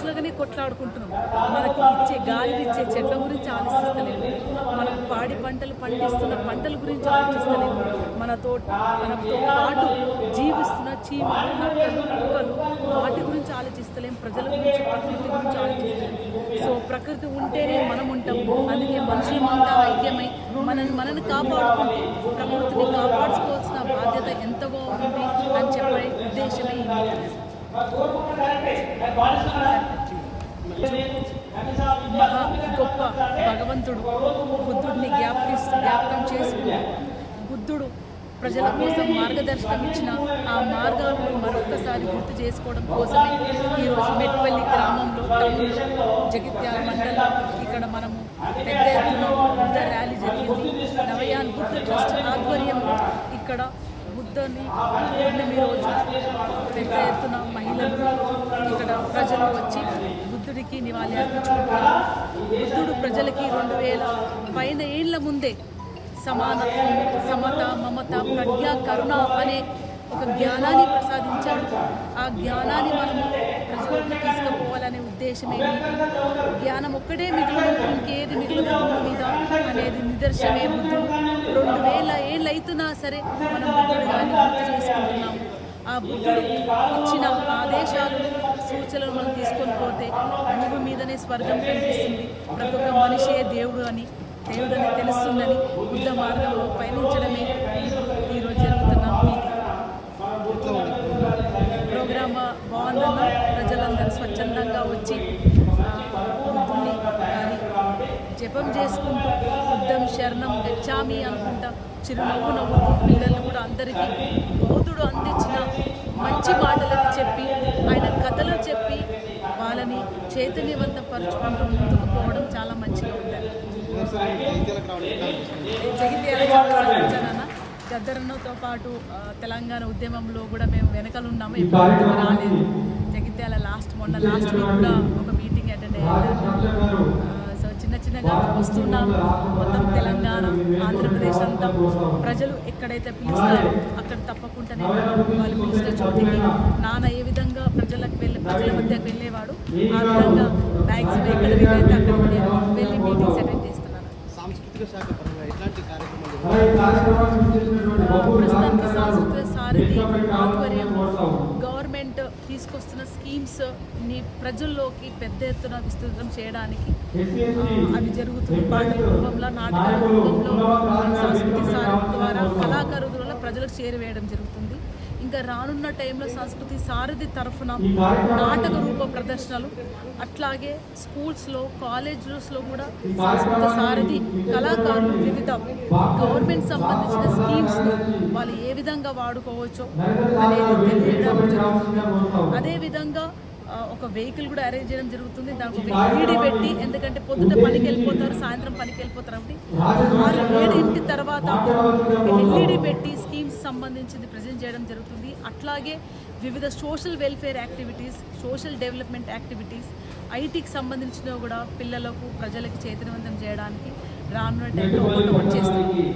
మనుషులుగానే కొట్లాడుకుంటున్నాం. మనకి ఇచ్చే గాలి ఇచ్చే చెట్ల గురించి ఆలోచిస్తలేము, మనం పాడి పంటలు పండిస్తున్న పంటల గురించి ఆలోచిస్తలేము, మనతో పాటు జీవిస్తున్న చీమలు, నక్కలు, కుక్కలు వాటి గురించి ఆలోచిస్తలేము, ప్రజల గురించి, ప్రకృతి గురించి ఆలోచిస్తలేము. సో ప్రకృతి ఉంటేనే మనం ఉంటాం. అందుకే మనుషులమంతా ఐక్యమై మనల్ని కాపాడుకుంటూ ప్రకృతిని కాపాడుకోవాల్సిన బాధ్యత ఎంతగా ఉంది అని చెప్పే ఉద్దేశమే ఈ మీటింగ్. మహా గొప్ప భగవంతుడు బుద్ధుడిని జ్ఞాపకం చేసుకుని బుద్ధుడు ప్రజల కోసం మార్గదర్శకం ఇచ్చిన ఆ మార్గాలను మరొకసారి గుర్తు చేసుకోవడం కోసమే ఈరోజు మెట్పల్లి గ్రామంలో, టౌన్లో, జగిత్యాల మండలంలో ఇక్కడ మనము పెద్ద ఎత్తున బుద్ధ ర్యాలీ జరిగింది. నవయాన్ బుద్ధ ట్రస్ట్ ఆధ్వర్యంలో ఇక్కడ బుద్ధని పున్నమి రోజు పెద్ద ఎత్తున మహిళలు ఇక్కడ ప్రజలు వచ్చి బుద్ధుడికి నివాళి అర్పించుకుంటున్నారు. బుద్ధుడు ప్రజలకి 2000 పైన ఏళ్ల ముందే సమానత్వం, సమత, మమత, ప్రజ్ఞ, కరుణ అనే ఒక జ్ఞానాన్ని ప్రసాదించాడు. ఆ జ్ఞానాన్ని మనము ప్రజలకు తీసుకుపోవాలనే ఉద్దేశమే జ్ఞానం ఒక్కడే మిగిలిన ఇంకేది మిగిలిన మీద అనేది నిదర్శనమే బుద్ధుడు. 2000 ఏళ్ళు అవుతున్నా సరే మనం బుద్ధుడు కానీ గుర్తు చేసుకుంటున్నాము. ఆ బుద్ధుడు ఇచ్చిన ఆదేశాలు, సూచనలు మనం తీసుకొని పోతే భూమి మీదనే స్వర్గం కనిపిస్తుంది. ప్రతి ఒక్క మనిషే దేవుడని తెలుస్తుందని బుద్ధ మార్గంలో పయనించడమే ఈరోజు జరుగుతున్న మీటింగ్. ప్రోగ్రామ్ బాగుందన్న ప్రజలందరూ స్వచ్ఛందంగా వచ్చి బుద్ధుని జపం చేసుకుంటూ బుద్ధం శరణం గచ్చామి అనుకుంటా చిరునవ్వు నవ్వుతూ పిల్లలు కూడా అందరికీ బౌద్ధుడు అందించిన మంచి మాటలను చెప్పి, ఆయన కథలు చెప్పి వాళ్ళని చైతన్యవంతపరుచుకుంటూ ముందుకు పోవడం చాలా మంచిగా ఉండాలి. జగిత్యాల గద్దరన్నతో పాటు తెలంగాణ ఉద్యమంలో కూడా మేము వెనకలు ఉన్నాము, ఎప్పుడు రాలేదు. జగిత్యాల మొన్న లాస్ట్ వీక్ కూడా ఒక మీటింగ్ అటెండ్ అయ్యారు. సో చిన్నగా వస్తున్నాం. మొత్తం తెలంగాణ, ఆంధ్రప్రదేశ్ అంతా ప్రజలు ఎక్కడైతే పిలుస్తారో అక్కడ తప్పకుండానే వాళ్ళు పిలిచిన చోటికి నాన్న ఏ విధంగా ప్రజల మధ్యకు వెళ్ళేవాడు, ఆ విధంగా మ్యాక్సిమం ఎక్కడ వీలైతే అక్కడ వెళ్ళి మీటింగ్స్ అటెండ్ చేస్తున్నాను. ప్రస్తుతానికి సాంస్కృతిక సారథి ఆధ్వర్యం గవర్నమెంట్ తీసుకొస్తున్న స్కీమ్స్ ని ప్రజల్లోకి పెద్ద ఎత్తున విస్తృతం చేయడానికి అవి జరుగుతుంది. పాటల రూపంలో, నాటకాల రూపంలో, సాంస్కృతిక సారథి ద్వారా కళాకారుల ద్వారా ప్రజలకు చేరవేయడం జరుగుతుంది. ఇంకా రానున్న టైంలో సంస్కృతి సారథి తరఫున నాటక రూప ప్రదర్శనలు, అట్లాగే స్కూల్స్లో, కాలేజెస్లో కూడా సంస్కృత సారథి కళాకారులు వివిధ గవర్నమెంట్ సంబంధించిన స్కీమ్స్ను వాళ్ళు ఏ విధంగా వాడుకోవచ్చో అనేది తెలియడం జరుగుతుంది. అదేవిధంగా ఒక వెహికల్ కూడా అరేంజ్ చేయడం జరుగుతుంది. దానికి ఒక ఎల్ఈడి పెట్టి, ఎందుకంటే పొద్దుట పనికి వెళ్ళిపోతారు, సాయంత్రం పనికి వెళ్ళిపోతారు కాబట్టి 6-7 తర్వాత ఎల్ఈడి పెట్టి స్కీమ్స్ సంబంధించింది ప్రజెంట్ చేయడం జరుగుతుంది. అట్లాగే వివిధ social welfare activities, social development activities, ఐటీకి సంబంధించినవి కూడా పిల్లలకు, ప్రజలకు చైతన్యవంతం చేయడానికి రానున్న టైంలో ఒకటి చేస్తుంది.